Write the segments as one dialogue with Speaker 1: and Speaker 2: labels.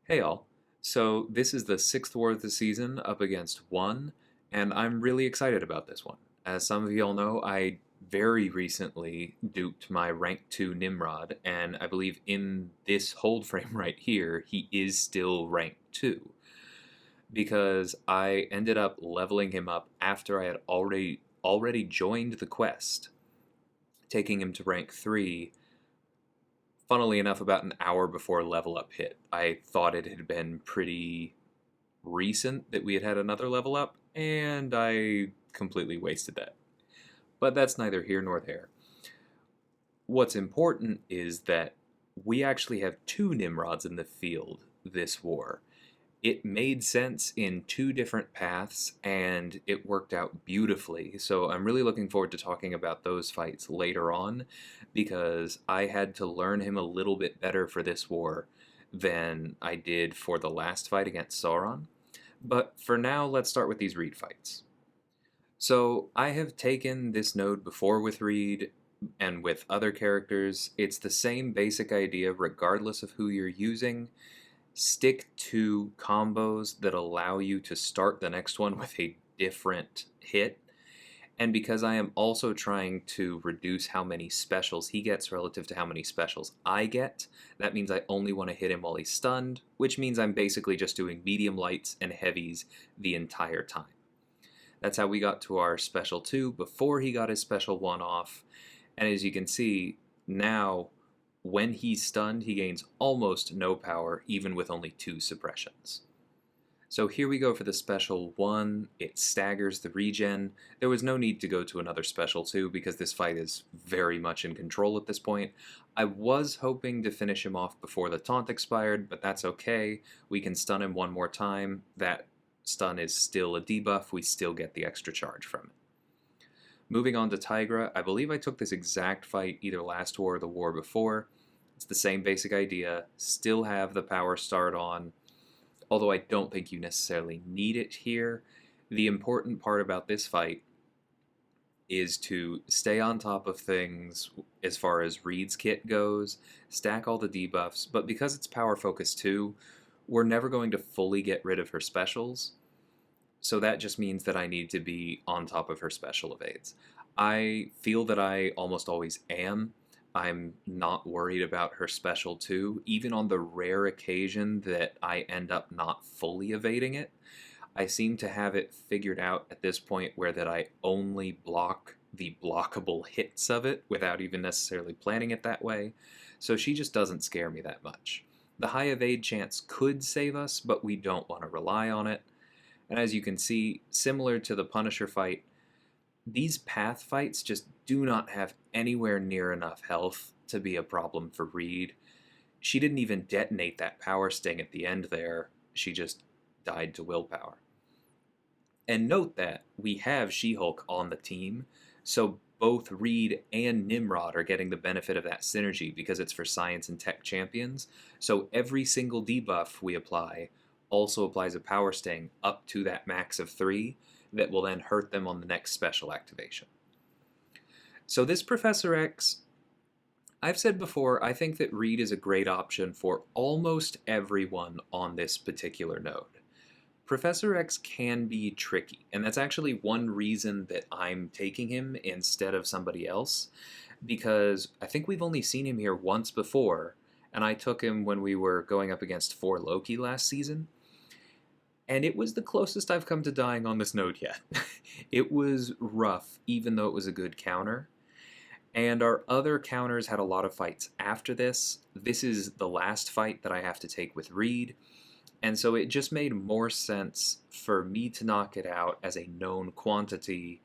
Speaker 1: Hey all. So this is the sixth war of the season up against one, and I'm really excited about this one. As some of y'all know, I very recently duped my rank 2 Nimrod, and I believe in this hold frame right here, he is still rank 2. Because I ended up leveling him up after I had already joined the quest, taking him to rank 3 funnily enough, about an hour before level up hit. I thought it had been pretty recent that we had had another level up, and I completely wasted that. But that's neither here nor there. What's important is that we actually have two Nimrods in the field this war. It made sense in two different paths, and it worked out beautifully. So I'm really looking forward to talking about those fights later on, because I had to learn him a little bit better for this war than I did for the last fight against Sauron. But for now, let's start with these Reed fights. So I have taken this node before with Reed and with other characters. It's the same basic idea regardless of who you're using. Stick to combos that allow you to start the next one with a different hit. And because I am also trying to reduce how many specials he gets relative to how many specials I get, that means I only want to hit him while he's stunned, which means I'm basically just doing medium lights and heavies the entire time. That's how we got to our special 2 before he got his special 1 off. And as you can see, now when he's stunned, he gains almost no power, even with only 2 suppressions. So here we go for the special 1. It staggers the regen. There was no need to go to another special 2 because this fight is very much in control at this point. I was hoping to finish him off before the taunt expired, but that's okay. We can stun him one more time. That stun is still a debuff. We still get the extra charge from it. Moving on to Tigra, I believe I took this exact fight either last war or the war before. It's the same basic idea. Still have the power start on, although I don't think you necessarily need it here. The important part about this fight is to stay on top of things as far as Reed's kit goes, stack all the debuffs, but because it's power focus 2, we're never going to fully get rid of her specials. So that just means that I need to be on top of her special evades. I feel that I almost always am. I'm not worried about her special 2, even on the rare occasion that I end up not fully evading it. I seem to have it figured out at this point where that I only block the blockable hits of it without even necessarily planning it that way, so she just doesn't scare me that much. The high evade chance could save us, but we don't want to rely on it. And as you can see, similar to the Punisher fight, these path fights just do not have anywhere near enough health to be a problem for Reed. She didn't even detonate that power sting at the end there. She just died to willpower. And note that we have She-Hulk on the team, so both Reed and Nimrod are getting the benefit of that synergy because it's for science and tech champions. So every single debuff we apply also applies a power sting up to that max of 3 that will then hurt them on the next special activation. So this Professor X, I've said before, I think that Reed is a great option for almost everyone on this particular node. Professor X can be tricky, and that's actually one reason that I'm taking him instead of somebody else, because I think we've only seen him here once before, and I took him when we were going up against 4 Loki last season, and it was the closest I've come to dying on this node yet. It was rough, even though it was a good counter. And our other counters had a lot of fights after this. This is the last fight that I have to take with Reed, and so it just made more sense for me to knock it out as a known quantity,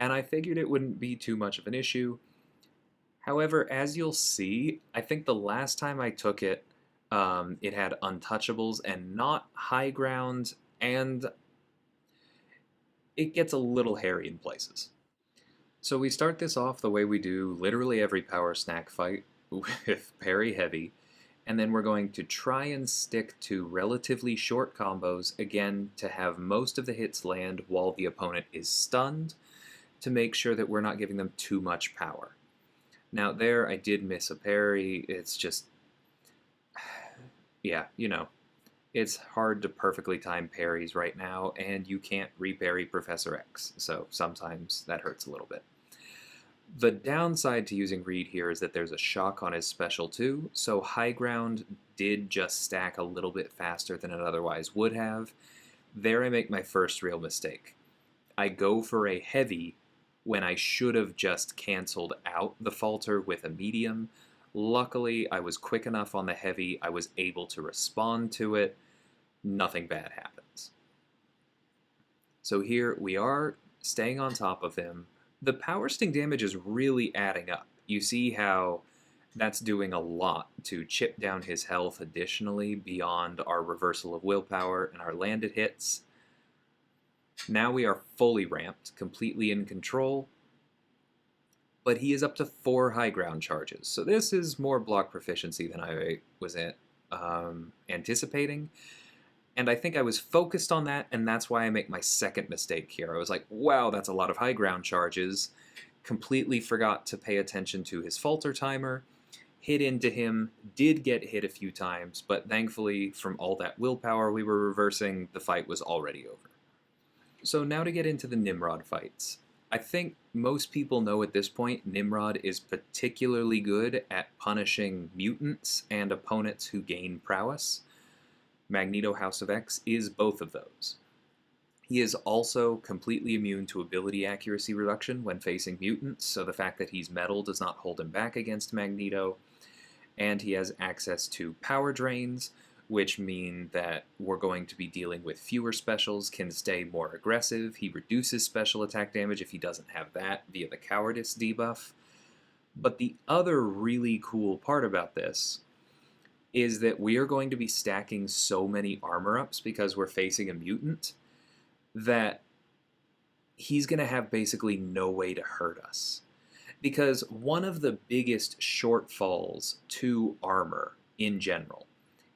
Speaker 1: and I figured it wouldn't be too much of an issue. However, as you'll see, I think the last time I took it, it had untouchables and not high ground, and it gets a little hairy in places. So we start this off the way we do literally every power snack fight with parry heavy, and then we're going to try and stick to relatively short combos, again, to have most of the hits land while the opponent is stunned, to make sure that we're not giving them too much power. Now there, I did miss a parry. It's just, yeah, you know. It's hard to perfectly time parries right now, and you can't reparry Professor X, so sometimes that hurts a little bit. The downside to using Reed here is that there's a shock on his special too, so High Ground did just stack a little bit faster than it otherwise would have. There I make my first real mistake. I go for a heavy when I should have just canceled out the falter with a medium. Luckily, I was quick enough on the heavy, I was able to respond to it. Nothing bad happens. So here we are, staying on top of him. The power sting damage is really adding up. You see how that's doing a lot to chip down his health additionally beyond our reversal of willpower and our landed hits. Now we are fully ramped, completely in control, but he is up to 4 high ground charges. So this is more block proficiency than I was anticipating. And I think I was focused on that, and that's why I make my second mistake here. I was like, wow, that's a lot of high ground charges. Completely forgot to pay attention to his falter timer. Hit into him, did get hit a few times, but thankfully, from all that willpower we were reversing, the fight was already over. So now to get into the Nimrod fights. I think most people know at this point Nimrod is particularly good at punishing mutants and opponents who gain prowess. Magneto House of X is both of those. He is also completely immune to ability accuracy reduction when facing mutants, so the fact that he's metal does not hold him back against Magneto. And he has access to power drains, which mean that we're going to be dealing with fewer specials, can stay more aggressive. He reduces special attack damage if he doesn't have that via the cowardice debuff. But the other really cool part about this is that we are going to be stacking so many armor ups because we're facing a mutant that he's going to have basically no way to hurt us. Because one of the biggest shortfalls to armor in general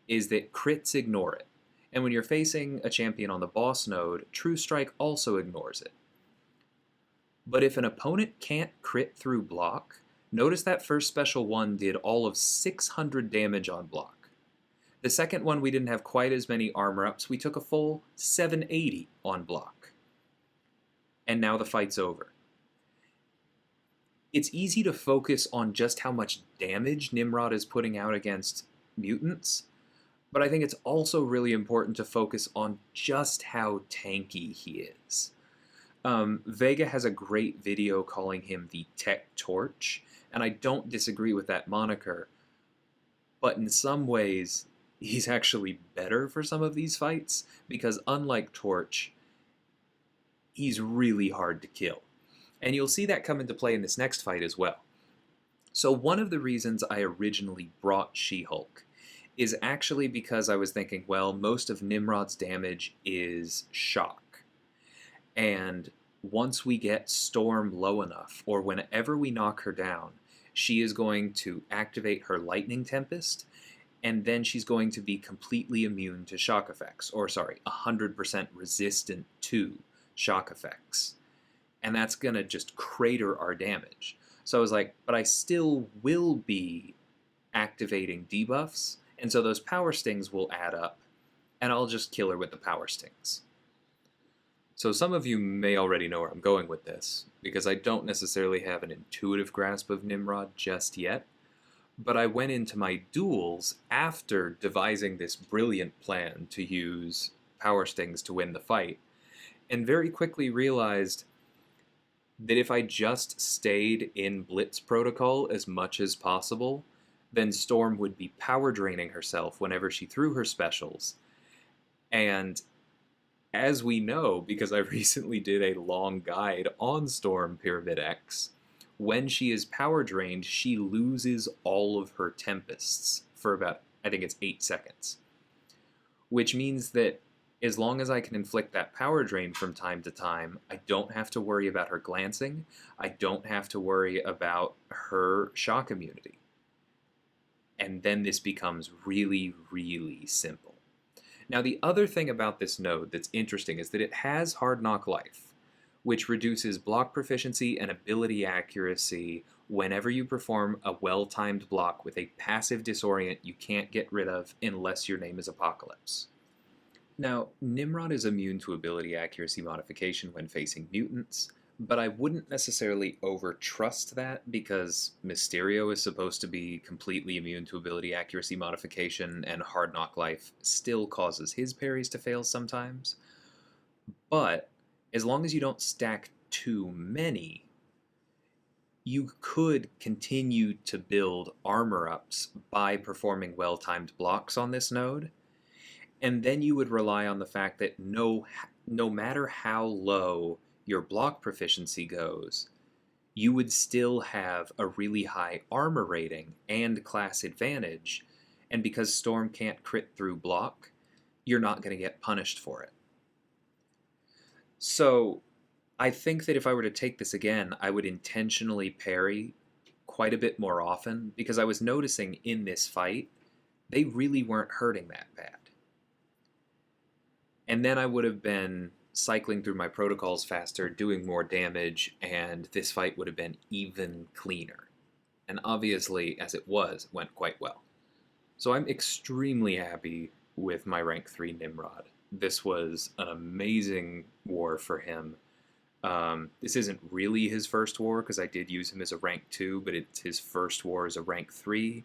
Speaker 1: is that crits ignore it. And when you're facing a champion on the boss node, True Strike also ignores it. But if an opponent can't crit through block, notice that first special one did all of 600 damage on block. The second one, we didn't have quite as many armor ups. We took a full 780 on block. And now the fight's over. It's easy to focus on just how much damage Nimrod is putting out against mutants, but I think it's also really important to focus on just how tanky he is. Vega has a great video calling him the Tech Torch, and I don't disagree with that moniker, but in some ways, he's actually better for some of these fights, because unlike Torch, he's really hard to kill. And you'll see that come into play in this next fight as well. So one of the reasons I originally brought She-Hulk is actually because I was thinking, well, most of Nimrod's damage is shock. And once we get Storm low enough, or whenever we knock her down, she is going to activate her Lightning Tempest, and then she's going to be completely immune to shock effects, or 100% resistant to shock effects. And that's going to just crater our damage. So I was like, but I still will be activating debuffs, and so those power stings will add up, and I'll just kill her with the power stings. So some of you may already know where I'm going with this, because I don't necessarily have an intuitive grasp of Nimrod just yet, but I went into my duels after devising this brilliant plan to use power stings to win the fight, and very quickly realized that if I just stayed in Blitz protocol as much as possible, then Storm would be power draining herself whenever she threw her specials. And as we know, because I recently did a long guide on Storm Pyramid X, when she is power drained, she loses all of her Tempests for about, I think it's 8 seconds. Which means that as long as I can inflict that power drain from time to time, I don't have to worry about her glancing. I don't have to worry about her shock immunity. And then this becomes really, really simple. Now, the other thing about this node that's interesting is that it has Hard Knock Life, which reduces block proficiency and ability accuracy whenever you perform a well-timed block with a passive disorient you can't get rid of unless your name is Apocalypse. Now, Nimrod is immune to ability accuracy modification when facing mutants, but I wouldn't necessarily overtrust that because Mysterio is supposed to be completely immune to ability accuracy modification, and Hard Knock Life still causes his parries to fail sometimes. But as long as you don't stack too many, you could continue to build armor ups by performing well timed blocks on this node, and then you would rely on the fact that no matter how low your block proficiency goes, you would still have a really high armor rating and class advantage, and because Storm can't crit through block, you're not going to get punished for it. So I think that if I were to take this again, I would intentionally parry quite a bit more often, because I was noticing in this fight, they really weren't hurting that bad. And then I would have been cycling through my protocols faster, doing more damage, and this fight would have been even cleaner. And obviously, as it was, it went quite well. So I'm extremely happy with my rank 3 Nimrod. This was an amazing war for him. This isn't really his first war, because I did use him as a rank 2, but it's his first war as a rank 3,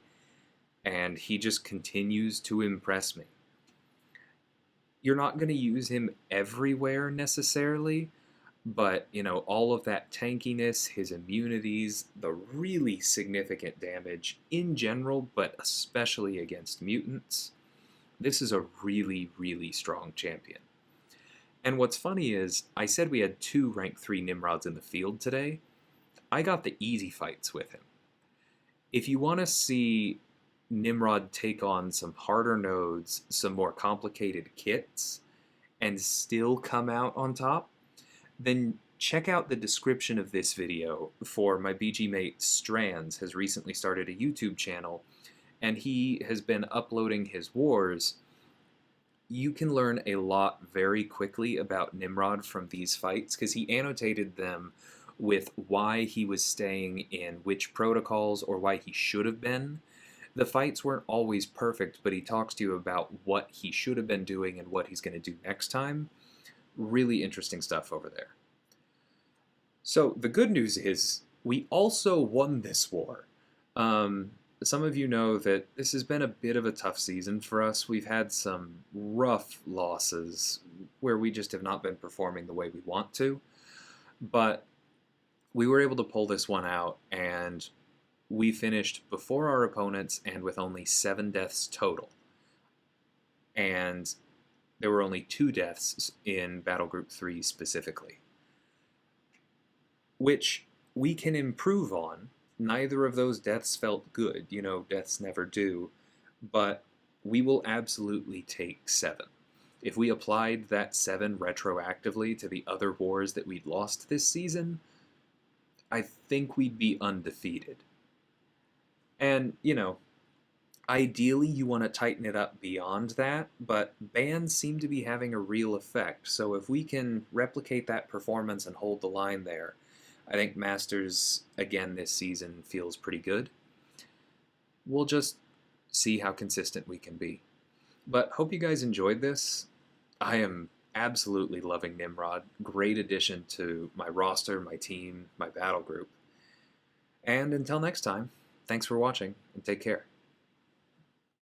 Speaker 1: and he just continues to impress me. You're not going to use him everywhere necessarily, but, all of that tankiness, his immunities, the really significant damage in general, but especially against mutants, this is a really, really strong champion. And what's funny is, I said we had 2 rank 3 Nimrods in the field today. I got the easy fights with him. If you want to see Nimrod take on some harder nodes, some more complicated kits, and still come out on top, then check out the description of this video for my BG mate Stranz has recently started a YouTube channel, and he has been uploading his wars. You can learn a lot very quickly about Nimrod from these fights, because he annotated them with why he was staying in which protocols or why he should have been. The fights weren't always perfect, but he talks to you about what he should have been doing and what he's going to do next time. Really interesting stuff over there. So the good news is we also won this war. Some of you know that this has been a bit of a tough season for us. We've had some rough losses where we just have not been performing the way we want to. But we were able to pull this one out, and we finished before our opponents and with only 7 deaths total. And there were only 2 deaths in Battle Group 3 specifically, which we can improve on. Neither of those deaths felt good. Deaths never do. But we will absolutely take 7. If we applied that 7 retroactively to the other wars that we'd lost this season, I think we'd be undefeated. And, ideally you want to tighten it up beyond that, but bans seem to be having a real effect. So if we can replicate that performance and hold the line there, I think Masters, again this season, feels pretty good. We'll just see how consistent we can be. But hope you guys enjoyed this. I am absolutely loving Nimrod. Great addition to my roster, my team, my battle group. And until next time, thanks for watching, and take care.